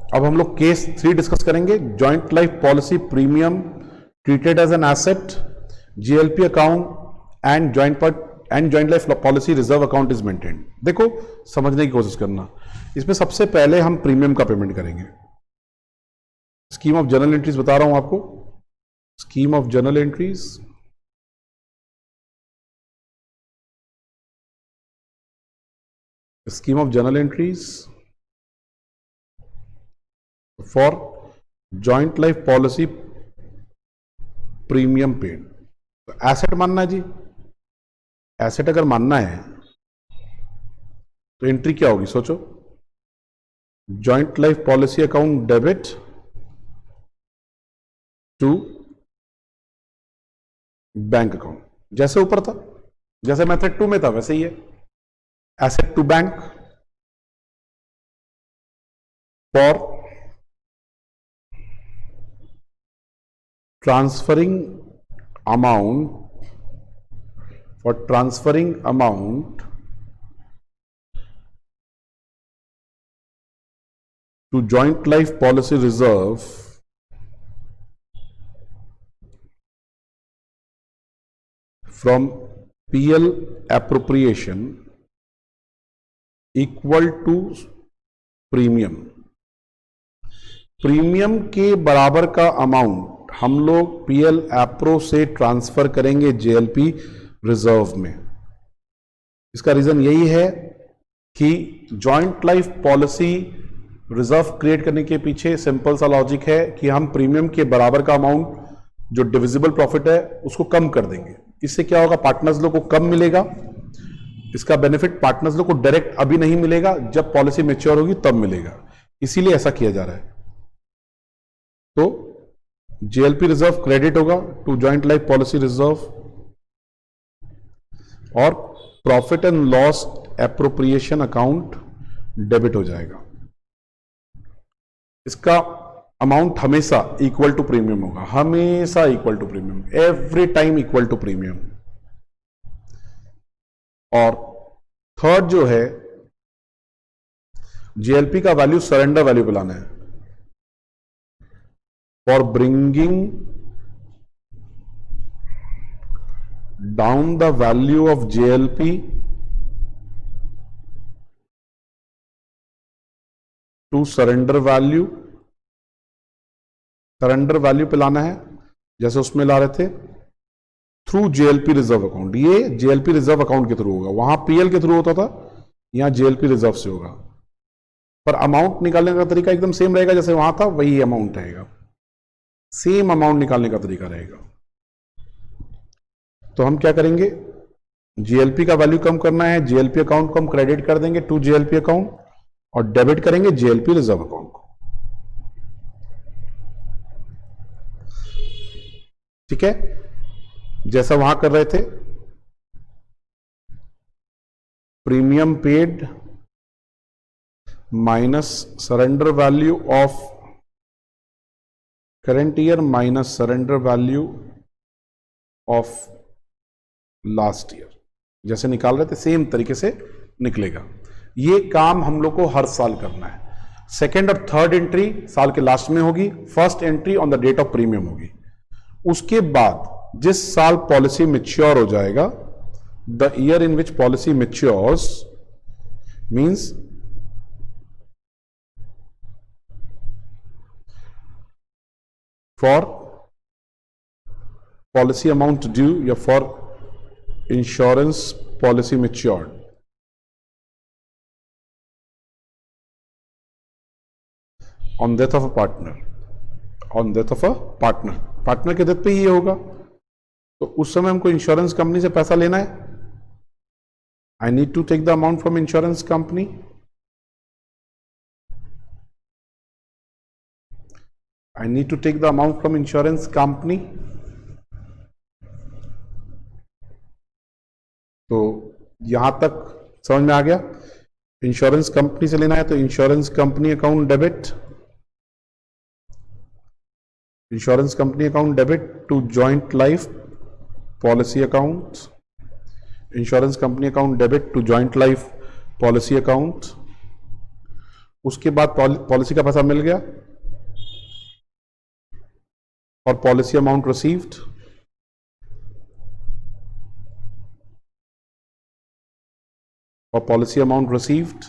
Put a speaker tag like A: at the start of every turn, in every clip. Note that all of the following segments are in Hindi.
A: अब हम लोग केस 3 डिस्कस करेंगे। Joint life policy premium treated as an asset, JLP account and joint life policy reserve account is maintained. देखो समझने की कोशिश करना, इसमें सबसे पहले हम प्रीमियम का पेमेंट करेंगे। स्कीम ऑफ जर्नल एंट्रीज बता रहा हूं आपको। Scheme of journal entries, scheme of journal entries for joint life policy premium paid. तो एसेट मानना है जी, एसेट अगर मानना है तो एंट्री क्या होगी सोचो। Joint life policy account debit to bank account, जैसे ऊपर था, जैसे मेथड 2 में था वैसे ही है। Asset to bank for transferring amount to joint life policy reserve from PL appropriation equal to premium. Premium के बराबर का अमाउंट हम लोग पीएल एप्रो से ट्रांसफर करेंगे जेएलपी रिजर्व में। इसका रीजन यही है कि joint life policy reserve create करने के पीछे सिंपल सा लॉजिक है कि हम प्रीमियम के बराबर का अमाउंट जो डिविजिबल प्रॉफिट है उसको कम कर देंगे। इससे क्या होगा, पार्टनर्स लोग को कम मिलेगा। इसका बेनिफिट पार्टनर्स लोग को डायरेक्ट अभी नहीं मिलेगा, जब पॉलिसी मैच्योर होगी तब मिलेगा। इसीलिए ऐसा किया जा रहा है। तो जेएलपी रिजर्व क्रेडिट होगा to joint life policy reserve और profit and loss appropriation account debit हो जाएगा। इसका अमाउंट हमेशा इक्वल टू प्रीमियम होगा, हमेशा equal to premium, every time equal to premium. और थर्ड जो है, जेएलपी का वैल्यू सरेंडर वैल्यू पे लाना है। For bringing down the value of JLP to surrender value, surrender value पे लाना है जैसे उसमें ला रहे थे थ्रू जेएलपी रिजर्व अकाउंट। ये जेएलपी रिजर्व अकाउंट के थ्रू होगा, वहां पीएल के थ्रू होता था, यहां जेएलपी रिजर्व से होगा। पर अमाउंट निकालने का तरीका एकदम सेम रहेगा, जैसे वहां था वही अमाउंट रहेगा, सेम अमाउंट निकालने का तरीका रहेगा। तो हम क्या करेंगे, जीएलपी का वैल्यू कम करना है, जीएलपी अकाउंट को हम क्रेडिट कर देंगे टू जीएलपी अकाउंट और डेबिट करेंगे जीएलपी रिजर्व अकाउंट को। ठीक है, जैसा वहां कर रहे थे। Premium paid minus surrender value of current year minus surrender value of last year, जैसे निकाल रहे थे सेम तरीके से निकलेगा। ये काम हम लोग को हर साल करना है। सेकेंड और थर्ड एंट्री साल के लास्ट में होगी, first entry on the date of premium होगी। उसके बाद जिस साल पॉलिसी मैच्योर हो जाएगा, the year in which policy matures means for policy amount due या for insurance policy matured, on death of a partner, on death of a partner, partner के डेथ पे ही होगा। तो उस समय हमको इंश्योरेंस कंपनी से पैसा लेना है। I need to take the amount from insurance company. I need to take the amount from insurance company. तो यहां तक समझ में आ गया। इंश्योरेंस कंपनी से लेना है तो insurance company account debit, insurance company account debit to joint life policy account, insurance company account debit to joint life policy account. उसके बाद पॉलिसी का पैसा मिल गया और पॉलिसी अमाउंट रिसीव्ड, और पॉलिसी अमाउंट रिसीव्ड,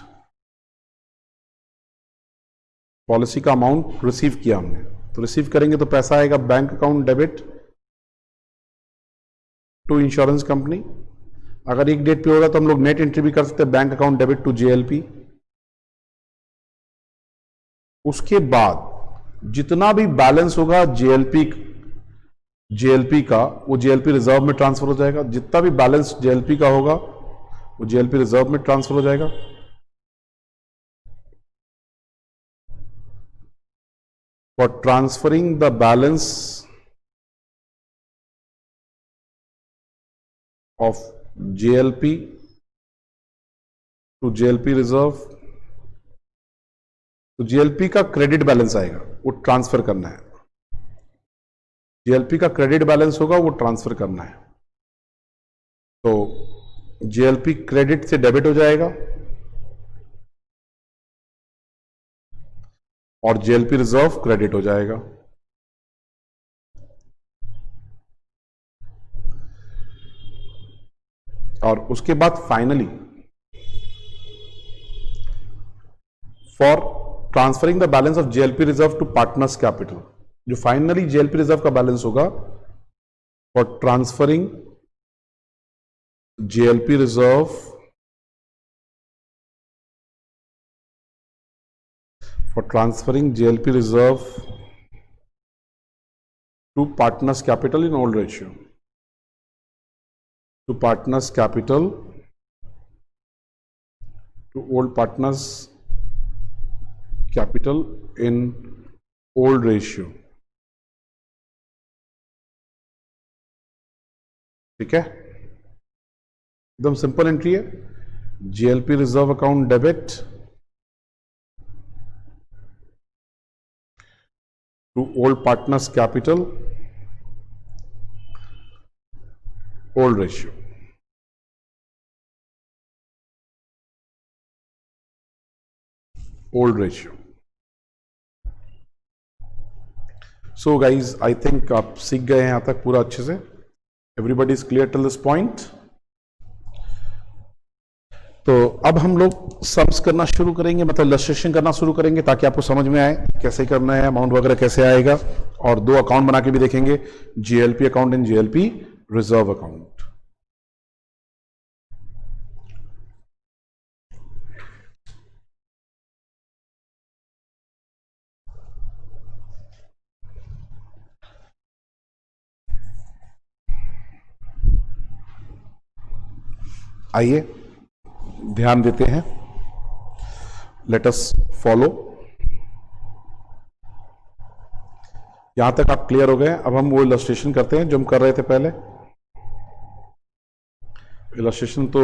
A: पॉलिसी का अमाउंट रिसीव किया हमने, तो रिसीव करेंगे तो पैसा आएगा bank account debit to insurance company. अगर एक डेट पे होगा तो हम लोग नेट एंट्री भी कर सकते हैं, bank account debit to JLP. उसके बाद जितना भी बैलेंस होगा जेएलपी का, वो जेएलपी रिजर्व में ट्रांसफर हो जाएगा। जितना भी बैलेंस जेएलपी का होगा वो जेएलपी रिजर्व में ट्रांसफर हो जाएगा। For transferring the balance of JLP to JLP reserve, तो जेएलपी का क्रेडिट बैलेंस आएगा, वो ट्रांसफर करना है। जेएलपी का क्रेडिट बैलेंस होगा, वो ट्रांसफर करना है। तो जेएलपी क्रेडिट से डेबिट हो जाएगा और जेएलपी रिजर्व क्रेडिट हो जाएगा। और उसके बाद finally for transferring the balance of JLP reserve to partners capital, जो फाइनली जेएलपी रिजर्व का बैलेंस होगा, for transferring JLP reserve to partners capital in old ratio, to partners capital, to old partners capital in old ratio। ठीक है, एकदम सिंपल एंट्री है। JLP reserve account debit to old partners capital, old ratio. Old ratio. So guys I think आप सीख गए हैं यहां तक पूरा अच्छे से। Everybody is clear till this point. तो अब हम लोग सम्स करना शुरू करेंगे, मतलब इलस्ट्रेशन करना शुरू करेंगे, ताकि आपको समझ में आए कैसे करना है, अमाउंट वगैरह कैसे आएगा। और दो अकाउंट बना के भी देखेंगे, JLP account and JLP reserve account. आइए ध्यान देते हैं, लेट अस फॉलो। यहां तक आप क्लियर हो गए। अब हम वो इलस्ट्रेशन करते हैं जो हम कर रहे थे पहले। इलस्ट्रेशन तो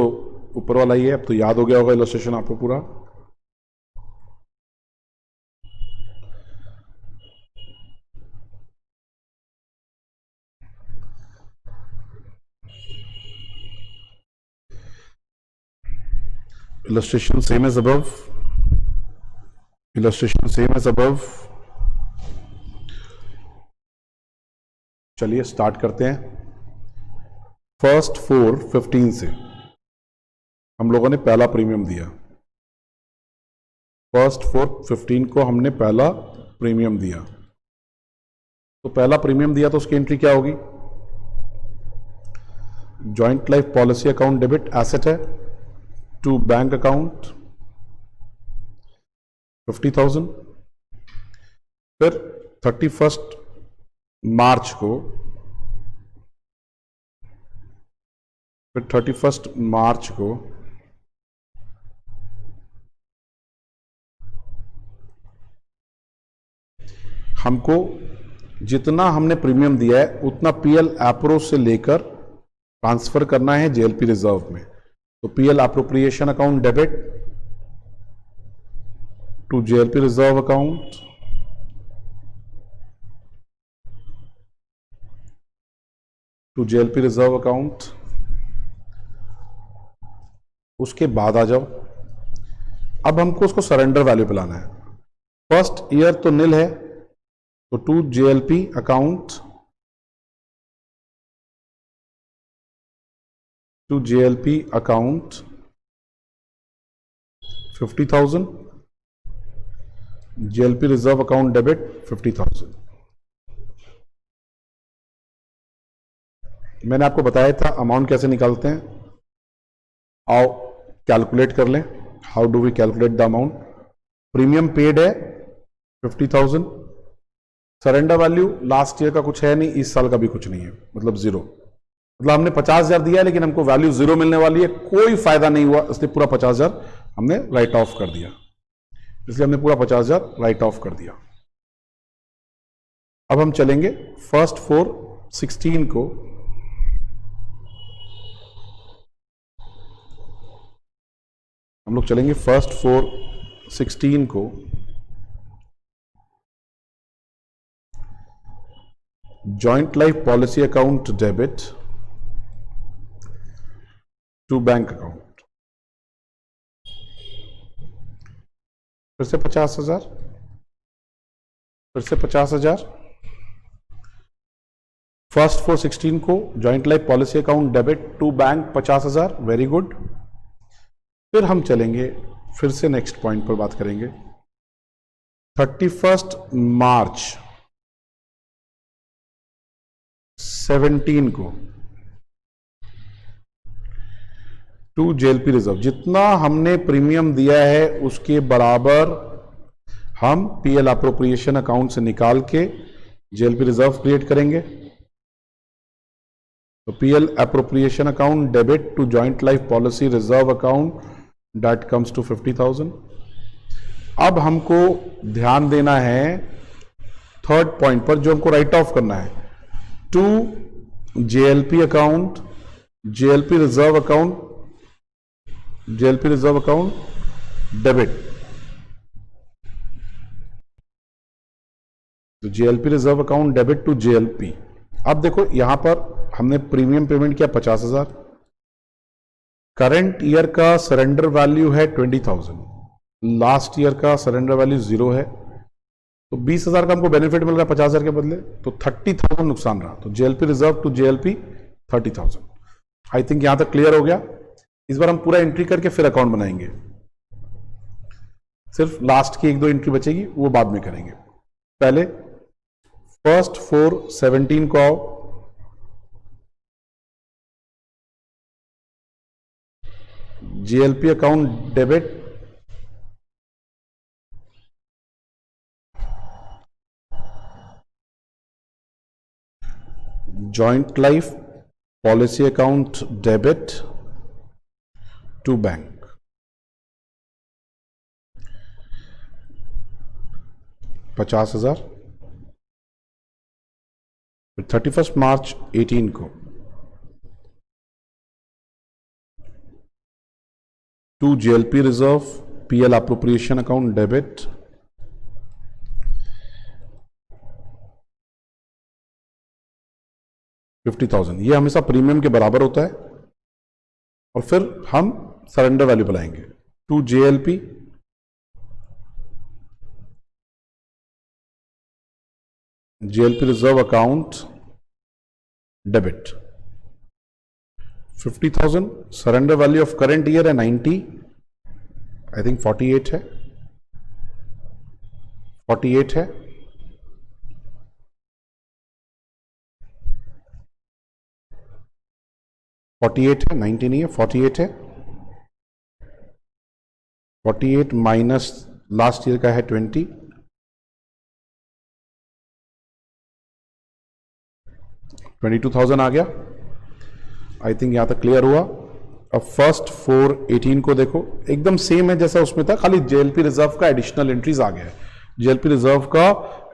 A: ऊपर वाला ही है, अब तो याद हो गया होगा इलस्ट्रेशन आपको पूरा। illustration same as above, illustration same as above। चलिए स्टार्ट करते हैं। फर्स्ट 4/15 से हम लोगों ने पहला प्रीमियम दिया। फर्स्ट 4/15 को हमने पहला प्रीमियम दिया, तो पहला प्रीमियम दिया तो उसकी एंट्री क्या होगी? Joint life policy account debit asset है टू बैंक अकाउंट 50,000। फिर 31 मार्च को, हमको जितना हमने प्रीमियम दिया है उतना पीएल एप्रो से लेकर ट्रांसफर करना है जेएलपी रिजर्व में। तो PL appropriation account debit to JLP reserve account, to JLP reserve account. उसके बाद आ जाओ, अब हमको उसको सरेंडर वैल्यू पे लाना है। फर्स्ट ईयर तो निल है, तो to JLP account, to JLP account 50,000, JLP reserve account debit 50,000। मैंने आपको बताया था अमाउंट कैसे निकालते हैं, आओ कैलकुलेट कर लें। How do we calculate the amount? Premium paid है 50,000, सरेंडर वैल्यू लास्ट ईयर का कुछ है नहीं, इस साल का भी कुछ नहीं है, मतलब जीरो। मतलब हमने 50,000 दिया है लेकिन हमको वैल्यू जीरो मिलने वाली है, कोई फायदा नहीं हुआ, इसलिए पूरा 50,000 हमने राइट ऑफ कर दिया, इसलिए हमने पूरा 50,000 राइट ऑफ कर दिया। अब हम चलेंगे फर्स्ट 4/16 को, हम लोग चलेंगे फर्स्ट 4/16 को joint life policy account debit to bank account, फिर से 50,000, फिर से 50,000। फर्स्ट 4/16 को joint life policy account debit to bank 50,000, very good. फिर हम चलेंगे, फिर से नेक्स्ट पॉइंट पर बात करेंगे। 31 मार्च 17 को टू जेएलपी रिजर्व, जितना हमने प्रीमियम दिया है उसके बराबर हम पीएल अप्रोप्रिएशन अकाउंट से निकाल के जेएलपी रिजर्व क्रिएट करेंगे। तो PL appropriation account debit to joint life policy reserve account that comes to 50,000। अब हमको ध्यान देना है थर्ड पॉइंट पर, जो हमको राइट ऑफ करना है, to JLP account, JLP reserve account, JLP reserve account debit. तो JLP reserve account debit to JLP. अब देखो यहां पर हमने प्रीमियम पेमेंट किया 50,000, करंट ईयर का सरेंडर वैल्यू है 20,000, लास्ट ईयर का सरेंडर वैल्यू 0 है, तो 20,000 का हमको बेनिफिट मिल रहा है 50,000 के बदले, तो 30,000 नुकसान रहा। तो JLP reserve to JLP 30,000। I think यहां तक क्लियर हो गया। इस बार हम पूरा एंट्री करके फिर अकाउंट बनाएंगे, सिर्फ लास्ट की 1-2 एंट्री बचेगी, वो बाद में करेंगे। पहले फर्स्ट 4/17 को आओ, JLP account debit joint life policy account debit to bank, 50,000। 31 March 18 को to JLP reserve PL appropriation account debit 50,000। ये हमेशा प्रीमियम के बराबर होता है, और फिर हम सरेंडर वैल्यू बुलाएंगे to JLP JLP reserve account debit 50,000। Surrender value of current year है 90, आई थिंक 48 है, 48 है, 48 है, 90 नहीं है, 48 है। 48 माइनस लास्ट ईयर का है 20, 22,000 आ गया। आई थिंक यहां तक क्लियर हुआ। अब फर्स्ट 4/18 को देखो, एकदम सेम है जैसा उसमें था, खाली जेएलपी रिजर्व का एडिशनल एंट्रीज आ गया है, जेएलपी रिजर्व का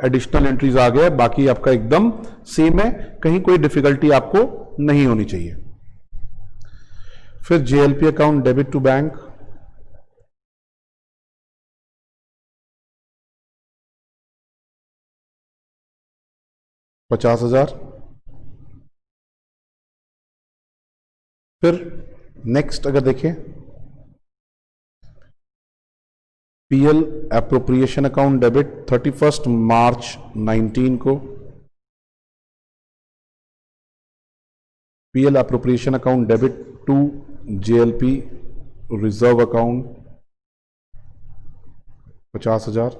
A: एडिशनल एंट्रीज आ गया है, बाकी आपका एकदम सेम है, कहीं कोई डिफिकल्टी आपको नहीं होनी चाहिए। फिर JLP account debit to bank, $50,000। फिर नेक्स्ट अगर देखें, PL appropriation account debit 31 March 19 को, PL appropriation account debit to JLP reserve account 50,000।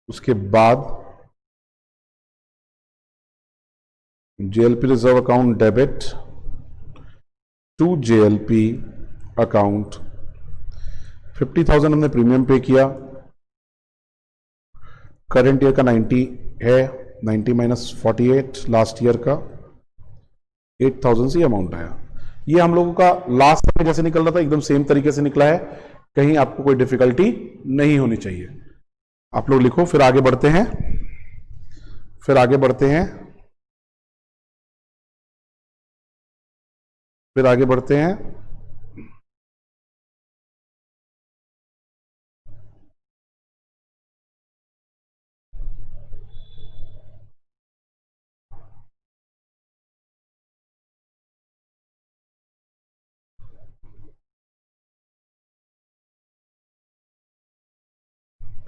A: उसके बाद JLP reserve account debit to JLP account 50,000 हमने प्रीमियम पे किया। करंट ईयर का 90 है, 90 माइनस 48 लास्ट ईयर का 8,000 से अमाउंट आया। ये हम लोगों का लास्ट में जैसे निकल रहा था एकदम सेम तरीके से निकला है, कहीं आपको कोई डिफिकल्टी नहीं होनी चाहिए। आप लोग लिखो, फिर आगे बढ़ते हैं, फिर आगे बढ़ते हैं, फिर आगे बढ़ते हैं।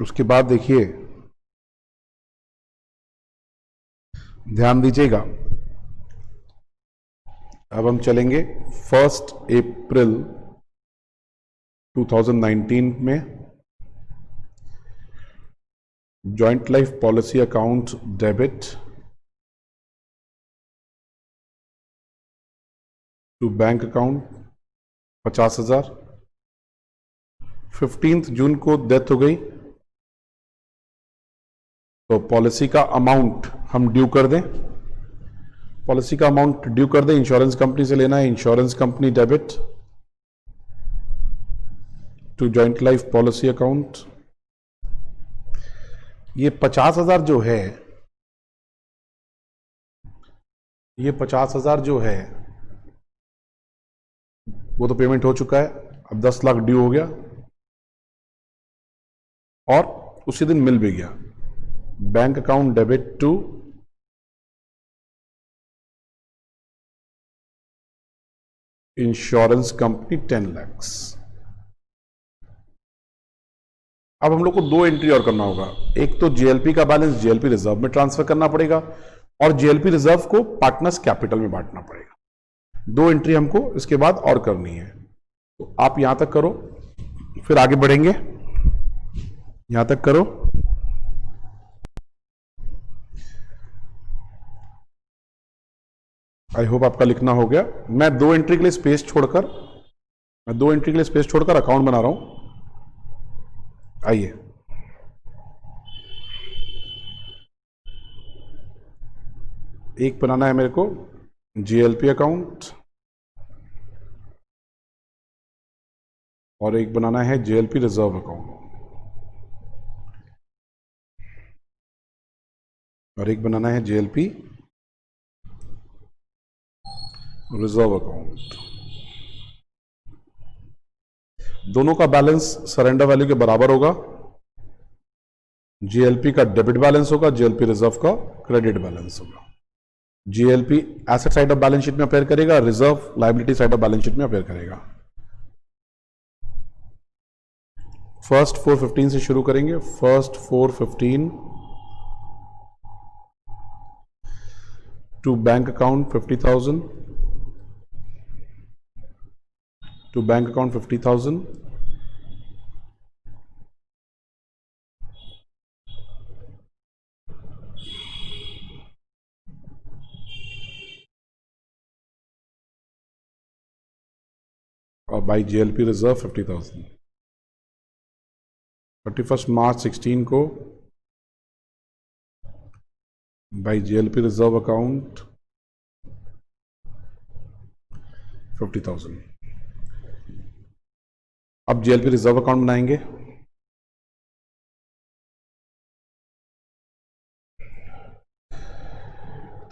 A: उसके बाद देखिए, ध्यान दीजिएगा, अब हम चलेंगे 1 अप्रैल 2019 में joint life policy account debit to bank account 50,000। 15 जून को डेथ हो गई, तो पॉलिसी का अमाउंट हम ड्यू कर दें, पॉलिसी का अमाउंट ड्यू कर दें, इंश्योरेंस कंपनी से लेना है, insurance company debit to joint life policy account. ये 50,000 जो है, ये 50,000 जो है वो तो पेमेंट हो चुका है, अब 10 लाख ड्यू हो गया और उसी दिन मिल भी गया। Bank account debit to insurance company 10 lakh. अब हम लोग को दो एंट्री और करना होगा, एक तो जेएलपी का बैलेंस जेएलपी रिजर्व में ट्रांसफर करना पड़ेगा और जेएलपी रिजर्व को पार्टनर्स कैपिटल में बांटना पड़ेगा। दो एंट्री हमको इसके बाद और करनी है, तो आप यहां तक करो, फिर आगे बढ़ेंगे। यहां तक करो, आई होप आपका लिखना हो गया। मैं दो एंट्री के लिए स्पेस छोड़कर अकाउंट बना रहा हूं। आइए, एक बनाना है मेरे को जीएलपी अकाउंट और एक बनाना है जेएलपी रिजर्व अकाउंट और एक बनाना है जेएलपी रिजर्व अकाउंट। दोनों का बैलेंस सरेंडर वैल्यू के बराबर होगा। जीएलपी का डेबिट बैलेंस होगा, जेएलपी रिजर्व का क्रेडिट बैलेंस होगा। GLP asset side of balance sheet में अपेयर करेगा, reserve liability side of balance sheet में अपेयर करेगा। फर्स्ट 415 से शुरू करेंगे। First 415 to bank account 50,000 to bank account 50,000 और बाई जेएलपी रिजर्व 50,000। 31 मार्च 16 को बाई जेएलपी रिजर्व अकाउंट 50,000। अब जेएलपी रिजर्व अकाउंट बनाएंगे।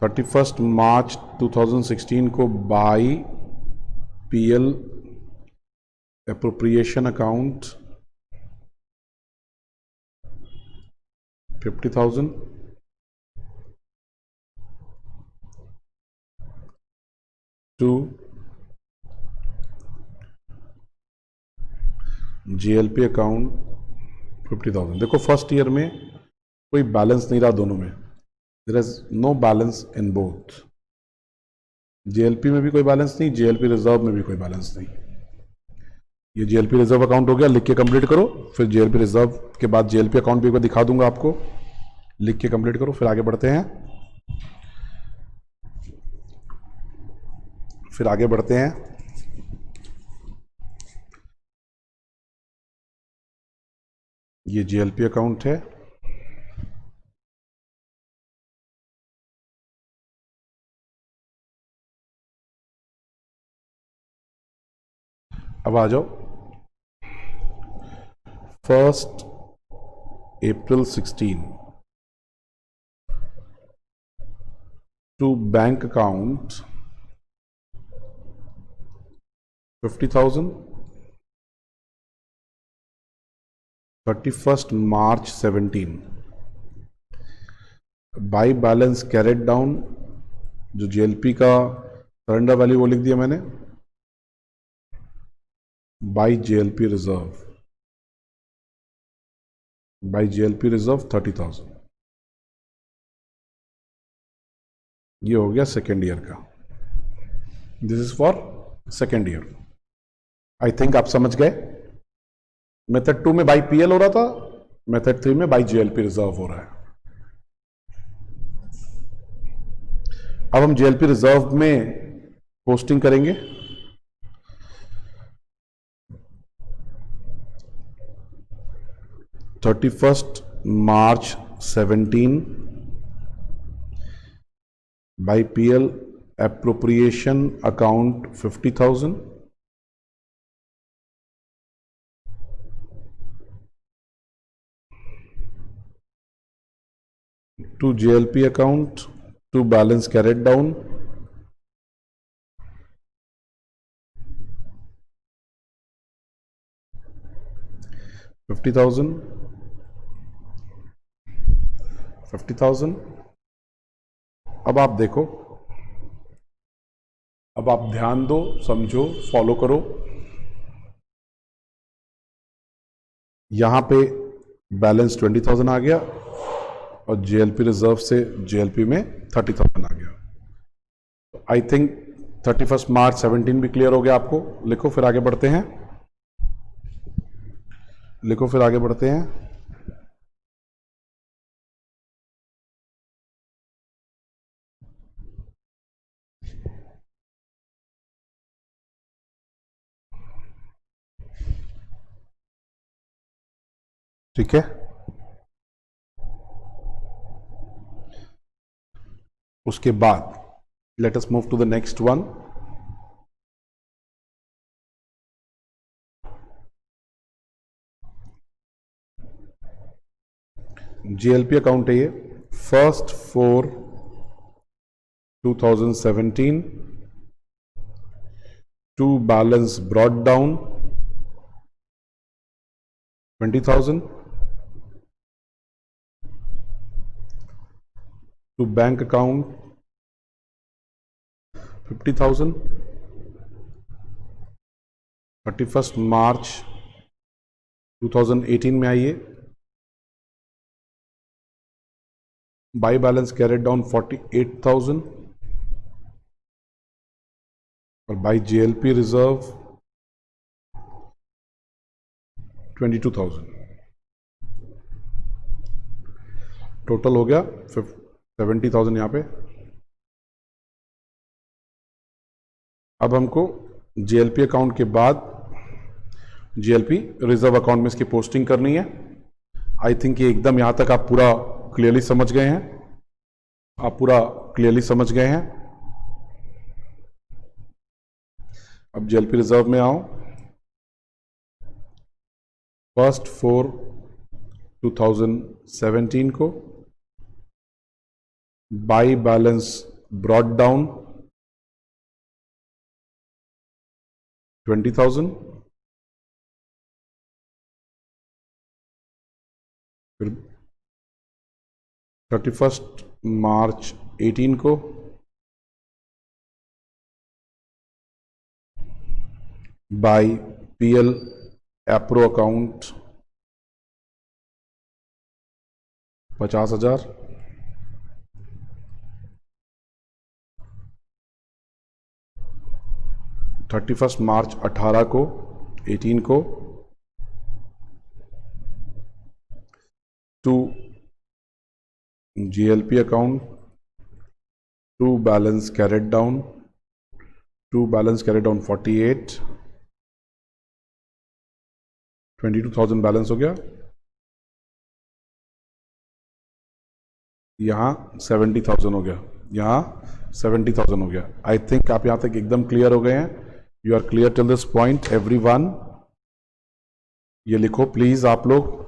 A: (31 मार्च 2016 को by PL appropriation account 50,000 to GLP account 50,000। देखो फर्स्ट ईयर में कोई बैलेंस नहीं रहा दोनों में, there is no balance in both. GLP में भी कोई बैलेंस नहीं, जीएलपी रिजर्व में भी कोई बैलेंस नहीं। ये जीएलपी रिजर्व अकाउंट हो गया, लिख के कंप्लीट करो। फिर जीएलपी रिजर्व के बाद जीएलपी अकाउंट भी एक बार दिखा दूंगा आपको, लिख के कंप्लीट करो। फिर आगे बढ़ते हैं, ये जीएलपी अकाउंट है, अब आ जाओ 1 April 16 to bank account 50,000, 31 March 17 by balance carried down, जो जीएलपी का सरेंडर वैल्यू वो लिख दिया मैंने, by GLP reserve, by GLP reserve 30,000। ये हो गया सेकेंड ईयर का, this is for second year. I think आप समझ गए। मेथड 2 में बाई पीएल हो रहा था, मेथड 3 में बाई जीएलपी रिजर्व हो रहा है। अब हम जीएलपी रिजर्व में पोस्टिंग करेंगे। March 17 by PL appropriation account 50,000, to JLP account to balance carried down, $50,000। अब आप देखो, अब आप ध्यान दो, समझो, फॉलो करो। यहां पे बैलेंस 20,000 आ गया और जीएलपी रिजर्व से जीएलपी में 30,000 आ गया। आई थिंक 31 मार्च 17 भी क्लियर हो गया आपको। लिखो फिर आगे बढ़ते हैं, लिखो फिर आगे बढ़ते हैं। ठीक है, उसके बाद let us move to the next one. GLP account है ये, 1/4/2017 to balance brought down 20,000, to bank account 50,000, 31 March 2018 में आइए, बाई बैलेंस कैरेट डाउन 48,000 और बाई जीएलपी रिजर्व 22,000। टोटल हो गया 70,000 यहां पे। अब हमको जीएलपी अकाउंट के बाद जीएलपी रिजर्व अकाउंट में इसकी पोस्टिंग करनी है। आई थिंक ये एकदम यहां तक आप पूरा क्लियरली समझ गए हैं, आप पूरा क्लियरली समझ गए हैं। अब जीएलपी रिजर्व में आओ, 1/4/2017 को बाई बैलेंस ब्रॉट डाउन 20,000, फिर 31 मार्च 18 को by PL appro account 50,000, 31 March 18 को 18 को to GLP account, to balance carried down 48, 22,000 balance हो गया, यहाँ 70,000 हो गया, यहाँ 70,000 हो गया। आई थिंक आप यहाँ तक एकदम क्लियर हो गए हैं। You are clear till this point everyone? ये लिखो प्लीज आप लोग।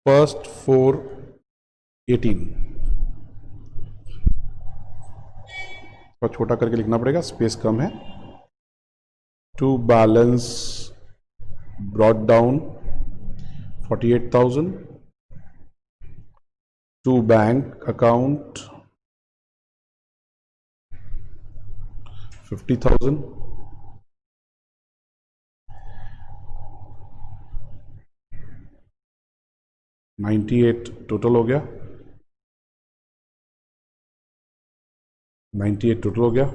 A: फर्स्ट 4/18 थोड़ा छोटा करके लिखना पड़ेगा, स्पेस कम है। To balance brought down 48,000, to bank account 50,000, $98 total हो गया, 98 टोटल हो गया।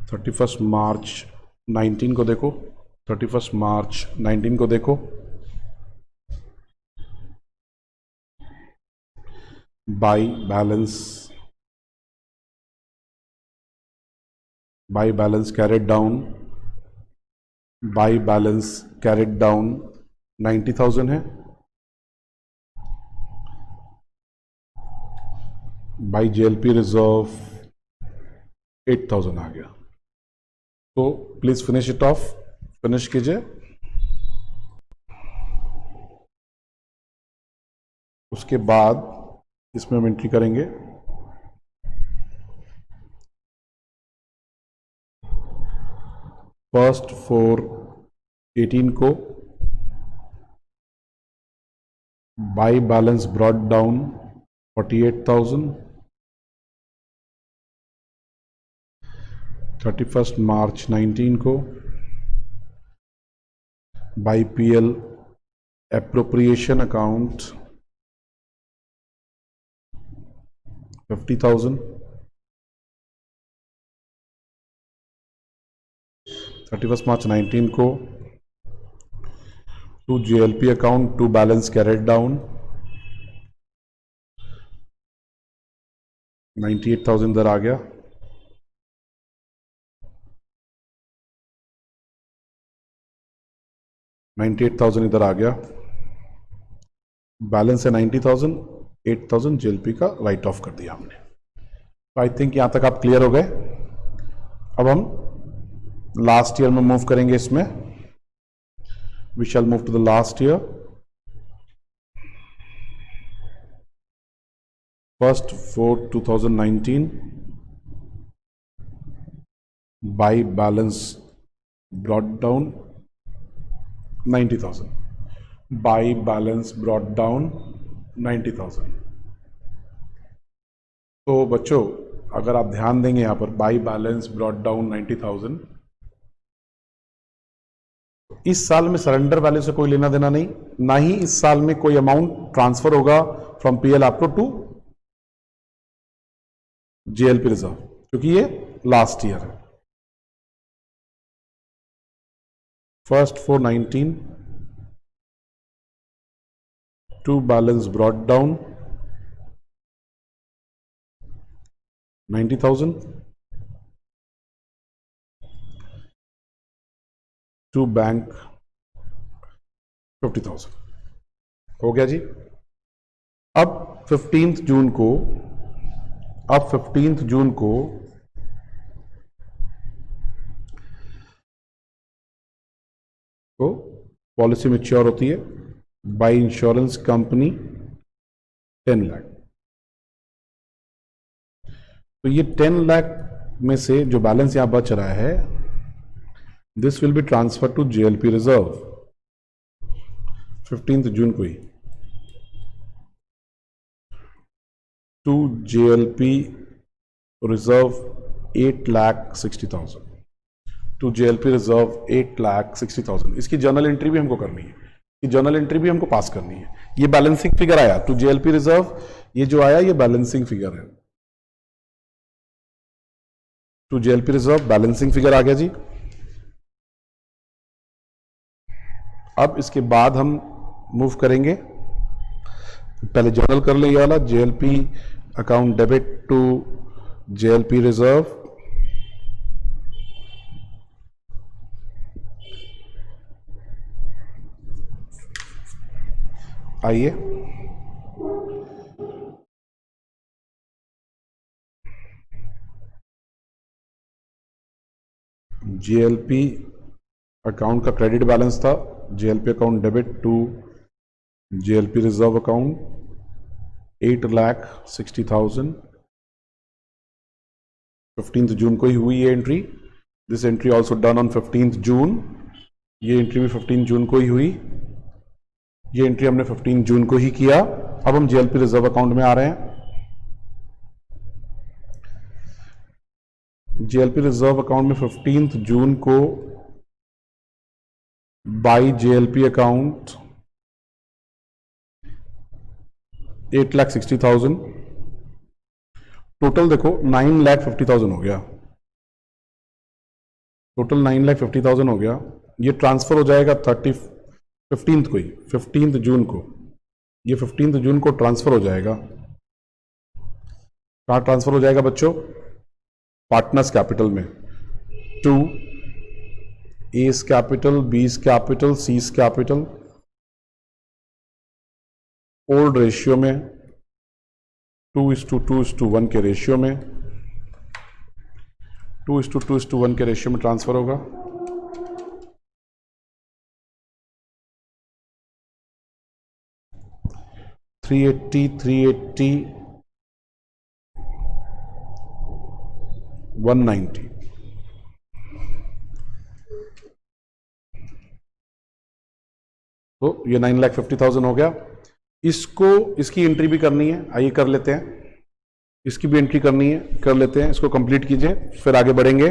A: 31 मार्च 19 को देखो, 31 मार्च 19 को देखो, by balance carried down, by balance carried down 90,000 है, बाई JLP रिजर्व 8,000 आ गया। तो please finish it of, finish कीजिए। उसके बाद इसमें हम एंट्री करेंगे फर्स्ट 4/18 को by balance brought down 48,000, 31 March 19 को by PL appropriation account 50,000, 31 March 19 को to JLP account, to balance carried down 98,000 इधर आ गया, 98,000 इधर आ गया, बैलेंस है 90,000, 8,000 JLP का राइट ऑफ कर दिया हमने। तो आई थिंक यहां तक आप क्लियर हो गए। अब हम लास्ट ईयर में मूव करेंगे इसमें। We shall move to the last year. First 4/2019 by balance brought down 90,000, by balance brought down 90,000। तो बच्चों अगर आप ध्यान देंगे यहां पर बाई बैलेंस ब्रॉट डाउन 90,000, इस साल में सरेंडर वैल्यू से कोई लेना देना नहीं, ना ही इस साल में कोई अमाउंट ट्रांसफर होगा from PL appro to JLP reserve, क्योंकि ये लास्ट ईयर है। First 4/19 to balance brought down 90,000, to bank 50,000 हो गया जी। अब 15 जून को तो पॉलिसी मैच्योर होती है बाय इंश्योरेंस कंपनी 10 लाख। तो ये 10 लाख में से जो बैलेंस यहां बच रहा है, this will be transfer to JLP reserve 15 जून को ही, to JLP reserve 8,60,000, to JLP reserve 8,60,000। इसकी जर्नल एंट्री भी हमको करनी है, ये जर्नल एंट्री भी हमको पास करनी है। ये बैलेंसिंग फिगर आया टू जेएलपी रिजर्व, ये जो आया ये बैलेंसिंग फिगर है। To JLP reserve balancing figure आ गया जी। अब इसके बाद हम मूव करेंगे, पहले जर्नल कर ले ये वाला, JLP account debit to JLP reserve, आइए जेएलपी अकाउंट का क्रेडिट बैलेंस था, JLP account debit to JLP reserve account 8,60,000, 15 जून को ही हुई ये entry. This entry also done on 15 June, ये एंट्री भी 15 जून को ही हुई, ये एंट्री हमने 15 जून को ही किया। अब हम जेएलपी रिजर्व अकाउंट में आ रहे हैं। जेएलपी रिजर्व अकाउंट में 15 जून को बाई जेएलपी अकाउंट 8,60,000, टोटल देखो 9,50,000 हो गया, टोटल 9,50,000 हो गया। ये ट्रांसफर हो जाएगा 15 को ही, 15 जून को, ये 15 जून को ट्रांसफर हो जाएगा। कहाँ ट्रांसफर हो जाएगा बच्चों? पार्टनर्स कैपिटल में, to A's capital, B's capital, C's capital, old ratio में 2:2:1 के रेशियो में, 2:2:1 के रेशियो में ट्रांसफर होगा। $380, 190। तो ये 9,50,000 हो गया। इसको, इसकी एंट्री भी करनी है, आइए कर लेते हैं, इसकी भी एंट्री करनी है, कर लेते हैं, इसको कंप्लीट कीजिए फिर आगे बढ़ेंगे।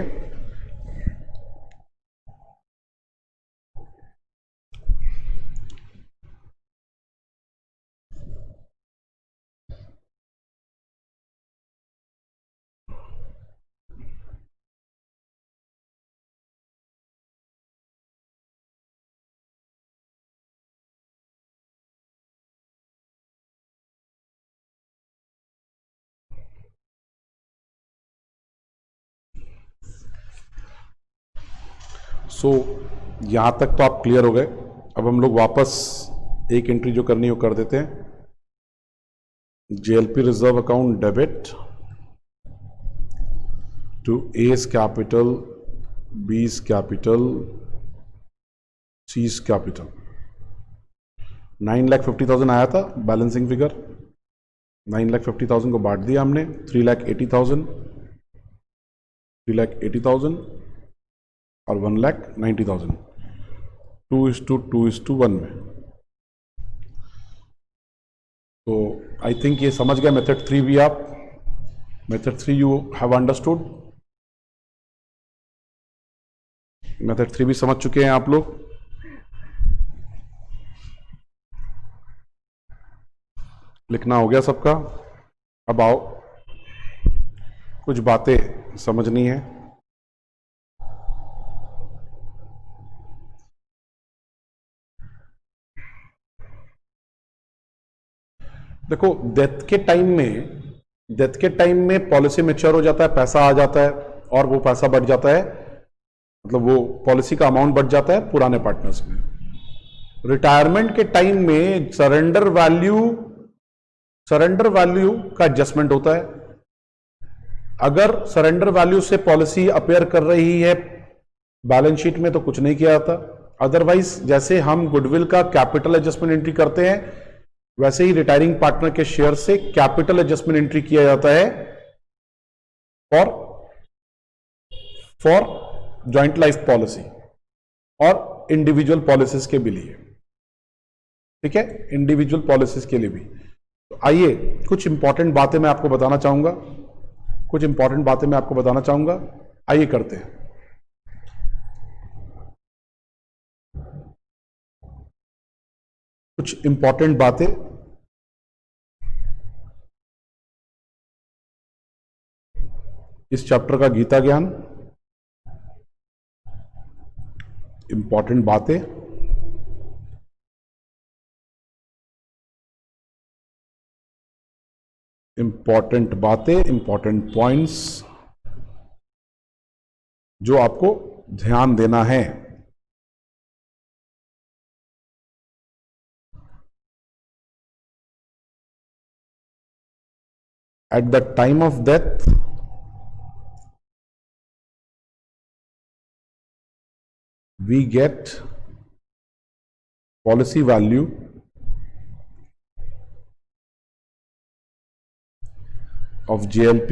A: सो यहां तक तो आप क्लियर हो गए। अब हम लोग वापस एक एंट्री जो करनी है वो कर देते हैं। JLP reserve account debit to A's capital, B's capital, C's capital. 9,50,000 आया था बैलेंसिंग फिगर, 9,50,000 को बांट दिया हमने, 3,80,000, 3,80,000 और 1,90,000, 2:2:1 में। तो आई थिंक ये समझ गया मेथड 3 भी आप, method 3 you have understood, method 3 भी समझ चुके हैं आप लोग। लिखना हो गया सबका। अब आओ, कुछ बातें समझनी है। देखो, डेथ के टाइम में पॉलिसी मैच्योर हो जाता है, पैसा आ जाता है और वो पैसा बढ़ जाता है, मतलब वो पॉलिसी का अमाउंट बढ़ जाता है पुराने पार्टनर्स में। रिटायरमेंट के टाइम में सरेंडर वैल्यू का एडजस्टमेंट होता है। अगर सरेंडर वैल्यू से पॉलिसी अपेयर कर रही है बैलेंस शीट में तो कुछ नहीं किया जाता, अदरवाइज जैसे हम गुडविल का कैपिटल एडजस्टमेंट एंट्री करते हैं, वैसे ही रिटायरिंग पार्टनर के शेयर से कैपिटल एडजस्टमेंट एंट्री किया जाता है फॉर जॉइंट लाइफ पॉलिसी और इंडिविजुअल पॉलिसीज के भी लिए, ठीक है, इंडिविजुअल पॉलिसीज के लिए भी। तो आइए कुछ इंपॉर्टेंट बातें मैं आपको बताना चाहूंगा, आइए करते हैं। कुछ इंपॉर्टेंट बातें इस चैप्टर का गीता ज्ञान, इंपॉर्टेंट बातें इंपॉर्टेंट पॉइंट्स जो आपको ध्यान देना है। At the time of death, we get policy value of JLP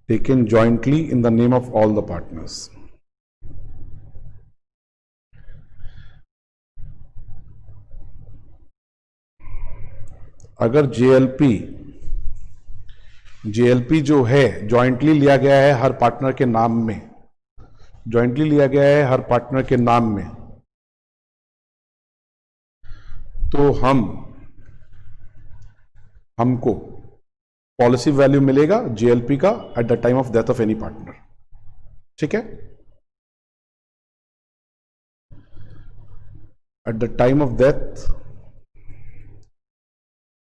A: taken jointly in the name of all the partners. अगर JLP जो है जॉइंटली लिया गया है हर पार्टनर के नाम में, तो हमको पॉलिसी वैल्यू मिलेगा JLP का eight the time of death of any partner, ठीक है। Eight the time of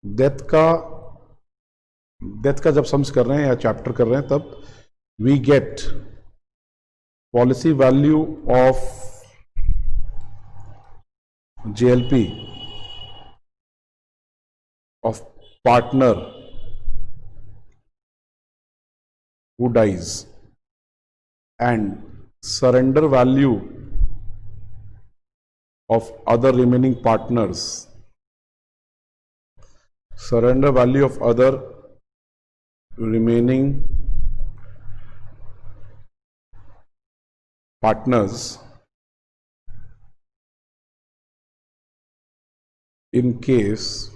A: death का जब सम्स कर रहे हैं या चैप्टर कर रहे हैं, तब we get policy value of JLP of partner who dies and surrender value of other remaining partners, in case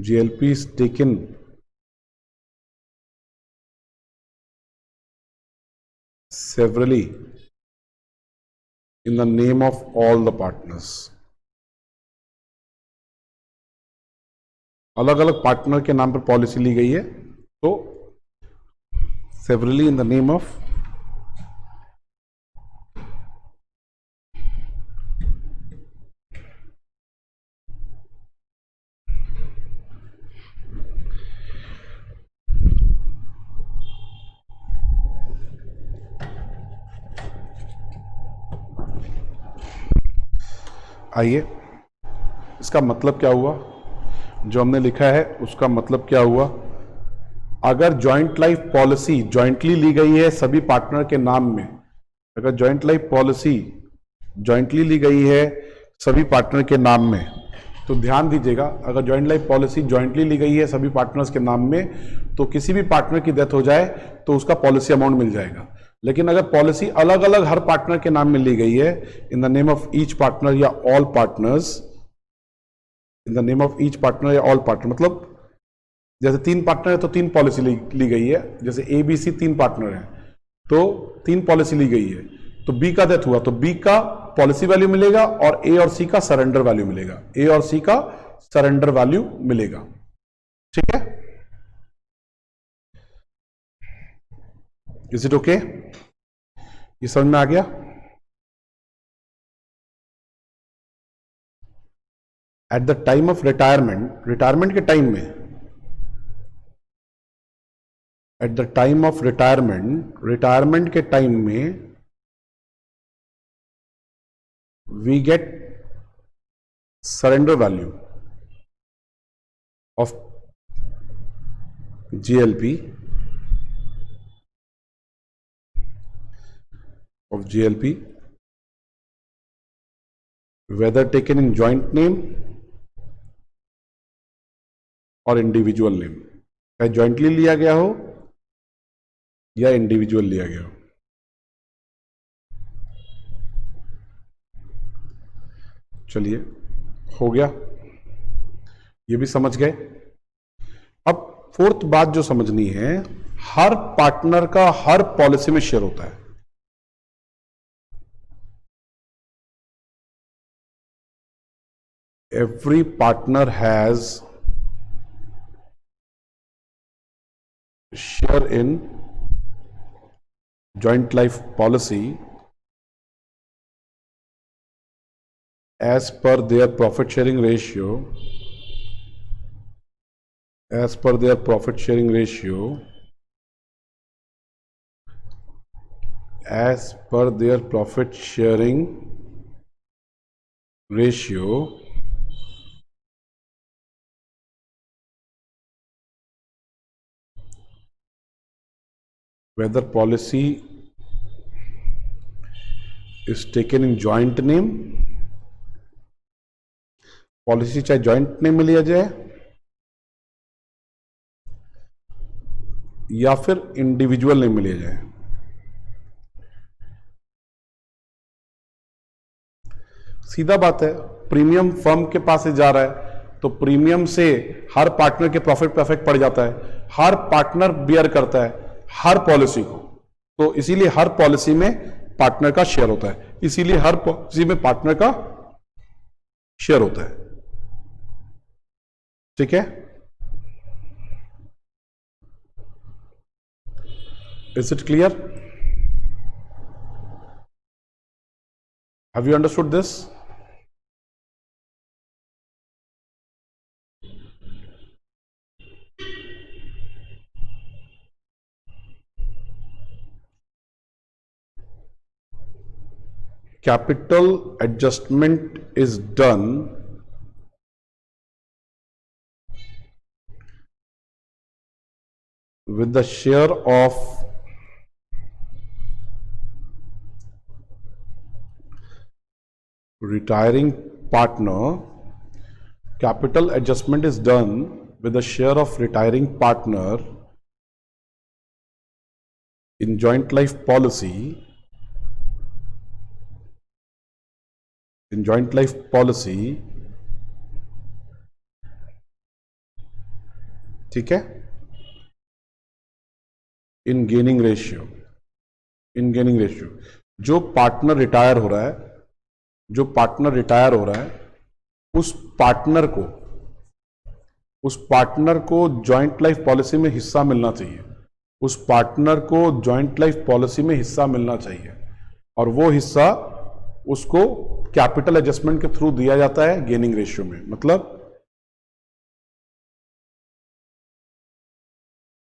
A: JLP is taken severally in the name of all the partners। अलग अलग पार्टनर के नाम पर पॉलिसी ली गई है, तो severally in the name of आइए इसका मतलब क्या हुआ, जो हमने लिखा है उसका मतलब क्या हुआ। अगर जॉइंट लाइफ पॉलिसी जॉइंटली ली गई है सभी पार्टनर के नाम में, अगर जॉइंट लाइफ पॉलिसी जॉइंटली ली गई है सभी पार्टनर के नाम में, तो ध्यान दीजिएगा, अगर जॉइंट लाइफ पॉलिसी जॉइंटली ली गई है सभी पार्टनर्स के नाम में, तो किसी भी पार्टनर की डेथ हो जाए तो उसका पॉलिसी अमाउंट मिल जाएगा। लेकिन अगर पॉलिसी अलग अलग हर पार्टनर के नाम में ली गई है in the name of each partner या all partners, in the name of each partner या ऑल पार्टनर, मतलब जैसे 3 पार्टनर है तो 3 पॉलिसी ली गई है, जैसे ABC 3 पार्टनर है तो 3 पॉलिसी ली गई है, तो B का डेथ हुआ तो B का पॉलिसी वैल्यू मिलेगा और A और C का सरेंडर वैल्यू मिलेगा, ठीक है। Is it okay? ये समझ में आ गया? At the time of retirement के टाइम में, at the time of retirement के टाइम में we get surrender value of JLP of JLP, whether taken in joint name और इंडिविजुअल नेम, चाहे जॉइंटली लिया गया हो या इंडिविजुअल लिया गया हो। चलिए, हो गया, ये भी समझ गए। अब फोर्थ बात जो समझनी है, हर पार्टनर का हर पॉलिसी में शेयर होता है। Every partner has share in joint life policy as per their profit sharing ratio, as per their profit sharing ratio, as per their profit sharing ratio, whether policy is taken in joint name, policy चाहे जॉइंट नेम में लिया जाए या फिर इंडिविजुअल नेम में लिया जाए। सीधा बात है, प्रीमियम फर्म के पास से जा रहा है तो प्रीमियम से हर पार्टनर के प्रॉफिट पे इफेक्ट पड़ जाता है, हर पार्टनर बियर करता है हर पॉलिसी को, तो इसीलिए हर पॉलिसी में पार्टनर का शेयर होता है, इसीलिए हर पॉलिसी में पार्टनर का शेयर होता है। ठीक है, is it clear? Have you understood this? Capital adjustment is done with the share of retiring partner. Capital adjustment is done with the share of retiring partner in joint life policy, in joint life policy, ठीक है, in gaining ratio, in gaining ratio, जो पार्टनर रिटायर हो रहा है, जो पार्टनर रिटायर हो रहा है उस पार्टनर को जॉइंट लाइफ पॉलिसी में हिस्सा मिलना चाहिए, उस पार्टनर को जॉइंट लाइफ पॉलिसी में हिस्सा मिलना चाहिए, और वो हिस्सा उसको कैपिटल एडजस्टमेंट के थ्रू दिया जाता है गेनिंग रेशियो में। मतलब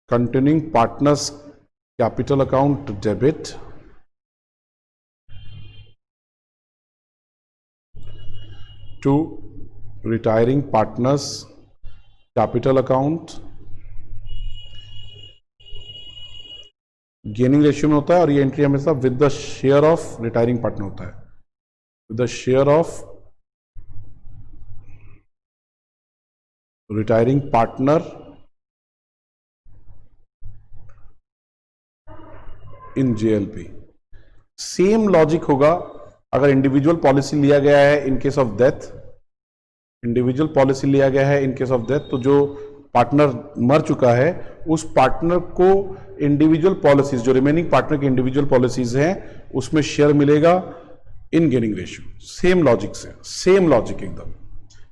A: continuing partners capital account debit to retiring partners capital account gaining ratio में होता है, और ये एंट्री हमेशा with the share of retiring partner होता है, the share of retiring partner in JLP। Same logic होगा अगर इंडिविजुअल पॉलिसी लिया गया है in case of death, individual policy लिया गया है इन केस ऑफ डेथ, तो जो पार्टनर मर चुका है उस पार्टनर को इंडिविजुअल पॉलिसीज, जो रिमेनिंग पार्टनर की इंडिविजुअल पॉलिसीज हैं उसमें शेयर मिलेगा in gaining ratio. Same logic से, सेम लॉजिक एकदम।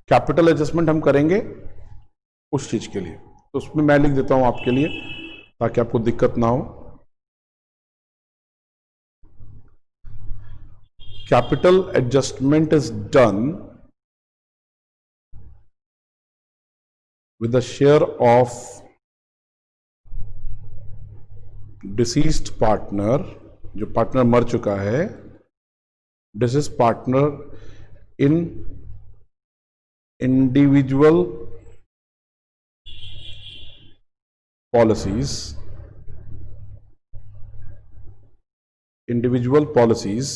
A: कैपिटल एडजस्टमेंट हम करेंगे उस चीज के लिए, तो उसमें मैं लिख देता हूं आपके लिए ताकि आपको दिक्कत ना हो। Capital adjustment is done with the share of deceased partner, जो पार्टनर मर चुका है, deceased partner in individual policies, individual policies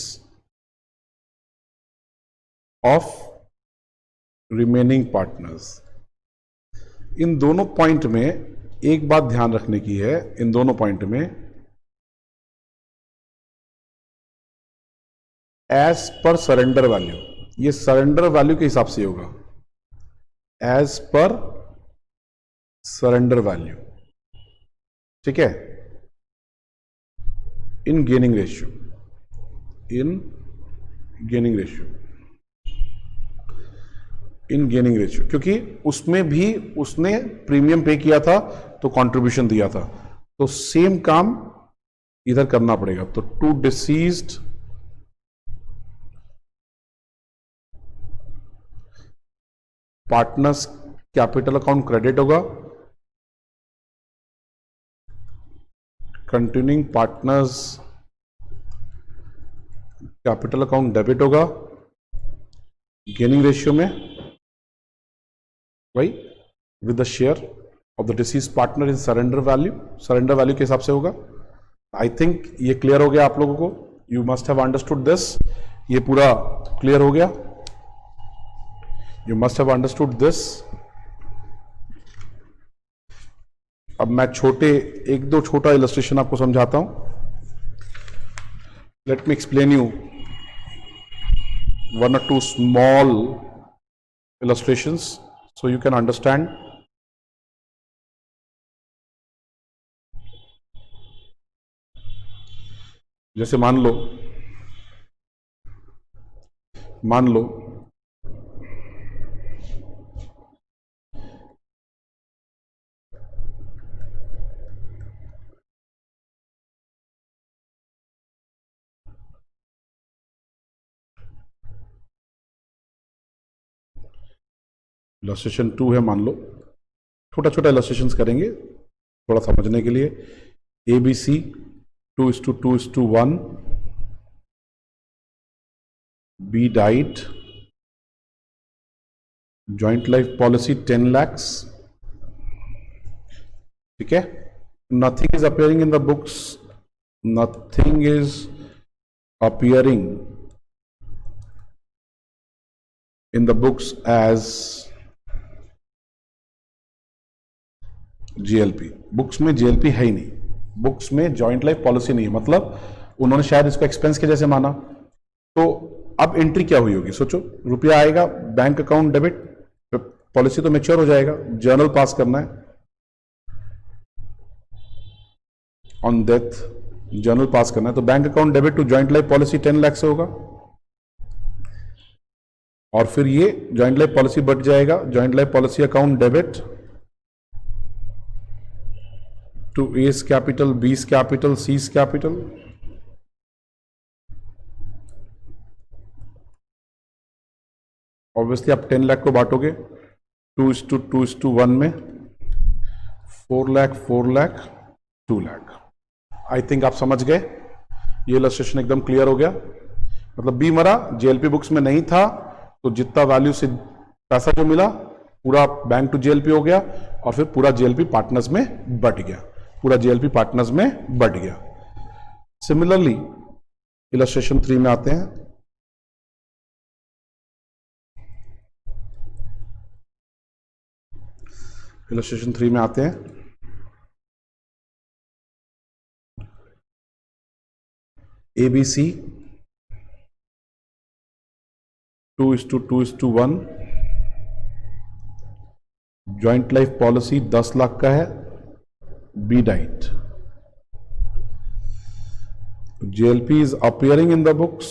A: of remaining partners. इन दोनों पॉइंट में एक बात ध्यान रखने की है, इन दोनों पॉइंट में एज पर सरेंडर वैल्यू, ये सरेंडर वैल्यू के हिसाब से होगा, एज पर सरेंडर वैल्यू, ठीक है, in gaining ratio, in gaining ratio, in gaining ratio, क्योंकि उसमें भी उसने प्रीमियम पे किया था तो कंट्रीब्यूशन दिया था, तो सेम काम इधर करना पड़ेगा। तो to deceased partners capital account credit होगा, continuing partners capital account debit होगा, गेनिंग रेशियो में वही with the share of the deceased partner in surrender value, surrender value के हिसाब से होगा। आई थिंक ये क्लियर हो गया आप लोगों को, you must have understood this, ये पूरा क्लियर हो गया, you must have understood this. अब मैं एक दो छोटा इलस्ट्रेशन आपको समझाता हूं। Let me explain you one or two small illustrations so you can understand. जैसे मान लो इलस्ट्रेशन 2 है, मान लो छोटा छोटा इलस्ट्रेशंस करेंगे थोड़ा समझने के लिए। ABC 2:2:1, B died, joint life policy 10 lakhs, ठीक है, nothing is appearing in the books, nothing is appearing in the books as GLP. Books में जीएलपी है ही नहीं, बुक्स में जॉइंट लाइफ पॉलिसी नहीं है, मतलब उन्होंने शायद इसको एक्सपेंस के जैसे माना। तो अब एंट्री क्या हुई होगी, सोचो, रुपया आएगा, बैंक अकाउंट डेबिट, पॉलिसी तो मैच्योर हो जाएगा, जर्नल पास करना है, ऑन डेथ जर्नल पास करना है, तो bank account debit to joint life policy 10 lakh से होगा, और फिर ये जॉइंट लाइफ पॉलिसी बढ़ जाएगा, joint life policy account debit to A's capital, B's capital, C's capital, obviously आप 10 लाख को बांटोगे 2:2:1 में, 4 लाख 4 लाख 2 लाख। आई थिंक आप समझ गए, ये इलस्ट्रेशन एकदम क्लियर हो गया। मतलब बी मरा, जेएलपी बुक्स में नहीं था, तो जितना वैल्यू से पैसा जो मिला पूरा बैंक टू जेएलपी हो गया, और फिर पूरा जेएलपी पार्टनर्स में बट गया, पूरा जेएलपी पार्टनर्स में बढ़ गया। सिमिलरली इलस्ट्रेशन 3 में आते हैं। इलस्ट्रेशन 3 में आते हैं। ABC 2:2:1, joint life policy 10 lakh का है, B died, JLP is appearing in the books,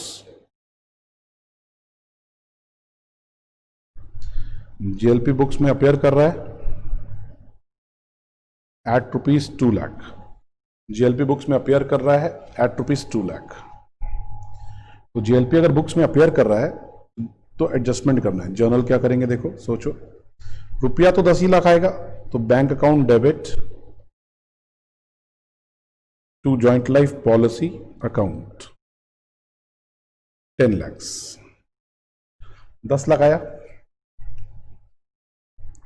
A: JLP books में अपेयर कर रहा है एट ₹2 लाख, JLP बुक्स में अपेयर कर रहा है एट ₹2 लाख। तो JLP अगर बुक्स में अपेयर कर रहा है तो एडजस्टमेंट करना है। जर्नल क्या करेंगे, देखो सोचो, रुपया तो 10 ही लाख आएगा, तो bank account debit to joint life policy account 10 lakhs, 10 lakh आया,